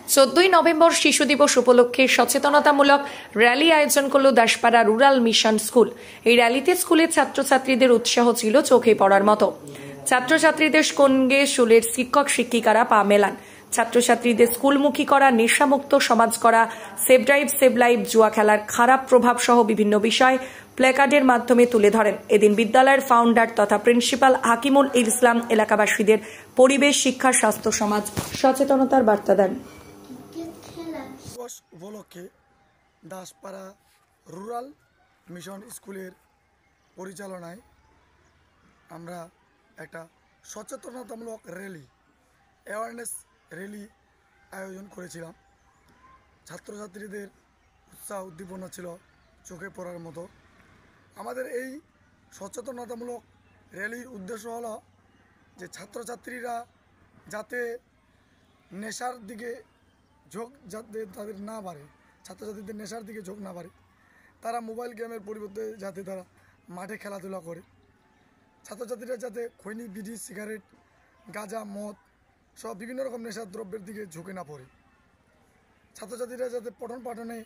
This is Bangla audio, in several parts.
14ই নভেম্বর শিশু দিবস উপলক্ষে সচেতনতামূলক র্যালি আয়োজন করল দাসপাড়া রুরাল মিশন স্কুল। এই র্যালিতে স্কুলের ছাত্রছাত্রীদের উৎসাহ ছিল চোখে পড়ার মতো। ছাত্রছাত্রীদের সঙ্গে স্কুলের শিক্ষক শিক্ষিকারা পা মেলান। ছাত্রছাত্রীদের স্কুলমুখী করা, নেশামুক্ত সমাজ করা, সেভ ড্রাইভ সেভ লাইফ, জুয়া খেলার খারাপ প্রভাব সহ বিভিন্ন বিষয় প্ল্যাকার্ডের মাধ্যমে তুলে ধরেন। এদিন বিদ্যালয়ের ফাউন্ডার তথা প্রিন্সিপাল হাকিমুল ইসলাম এলাকাবাসীদের পরিবেশ, শিক্ষা, স্বাস্থ্য, সমাজ সচেতনতার বার্তা দেন। উপলক্ষে দাসপাড়া রুরাল মিশন স্কুলের পরিচালনায় আমরা একটা সচেতনতামূলক অ্যাওয়ারনেস র্যালি আয়োজন করেছিলাম। ছাত্রছাত্রীদের উৎসাহ উদ্দীপনা ছিল চোখে পড়ার মতো। আমাদের এই সচেতনতামূলক র্যালির উদ্দেশ্য হলো যে ছাত্রছাত্রীরা যাতে নেশার দিকে ঝোঁক যাতে তাদের না বাড়ে, ছাত্রছাত্রীদের নেশার দিকে ঝোঁক না বাড়ে, তারা মোবাইল গেমের পরিবর্তে যাতে তারা মাঠে খেলাধুলা করে, ছাত্রছাত্রীরা যাতে খৈনি, বিড়ি, সিগারেট, গাঁজা, মদ সব বিভিন্ন রকম নেশার দ্রব্যের দিকে ঝুঁকে না পড়ে, ছাত্রছাত্রীরা যাতে পঠন পাঠনে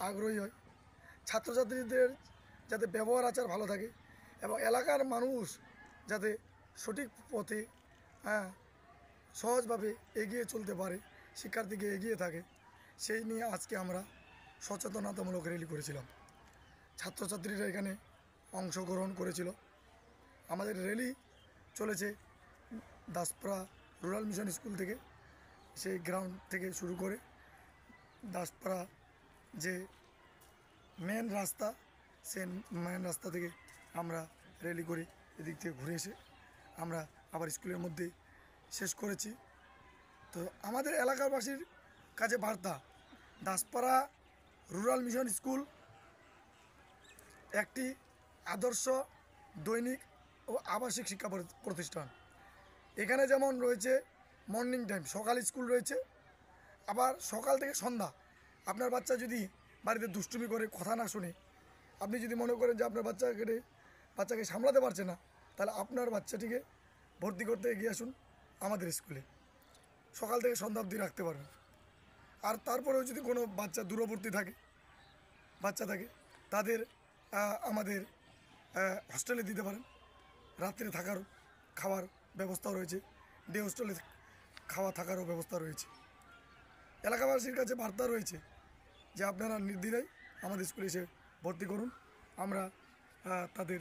আগ্রহী হয়, ছাত্রছাত্রীদের যাতে ব্যবহার আচার ভালো থাকে এবং এলাকার মানুষ যাতে সঠিক পথে সহজভাবে এগিয়ে চলতে পারে, শিক্ষার দিকে এগিয়ে থাকে, সেই নিয়ে আজকে আমরা সচেতনতামূলক র্যালি করেছিলাম। ছাত্রছাত্রীরা এখানে অংশগ্রহণ করেছিল। আমাদের র্যালি চলেছে দাসপাড়া রুরাল মিশন স্কুল থেকে, সেই গ্রাউন্ড থেকে শুরু করে দাসপাড়া যে মেন রাস্তা, সেই মেন রাস্তা থেকে আমরা র্যালি করে এদিক থেকে ঘুরে এসে আমরা আবার স্কুলের মধ্যে শেষ করেছি। তো আমাদের এলাকাবাসীর কাছে বার্তা, দাসপাড়া রুরাল মিশন স্কুল একটি আদর্শ দৈনিক ও আবাসিক শিক্ষা প্রতিষ্ঠান। এখানে যেমন রয়েছে মর্নিং টাইম, সকাল স্কুল রয়েছে, আবার সকাল থেকে সন্ধ্যা আপনার বাচ্চা যদি বাড়িতে দুষ্টুমি করে, কথা না শুনে, আপনি যদি মনে করেন যে আপনার বাচ্চাকে সামলাতে পারছে না, তাহলে আপনার বাচ্চাটিকে ভর্তি করতে এগিয়ে আসুন আমাদের স্কুলে। সকাল থেকে সন্ধ্যা অবধি রাখতে পারবেন। আর তারপরেও যদি কোনো বাচ্চা দূরবর্তী বাচ্চা থাকে, তাদের আমাদের হস্টেলে দিতে পারেন। রাত্রে থাকার খাওয়ার ব্যবস্থাও রয়েছে, ডে হোস্টেলে খাওয়া থাকারও ব্যবস্থা রয়েছে। এলাকাবাসীর কাছে বার্তা রয়েছে যে আপনারা নির্দ্বিধায় আমাদের স্কুলে এসে ভর্তি করুন। আমরা তাদের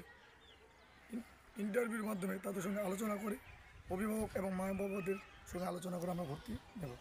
ইন্টারভিউর মাধ্যমে তাদের সঙ্গে আলোচনা করে, অভিভাবক এবং মা বাবাদের সঙ্গে আলোচনা করে আমরা ভর্তি নেব।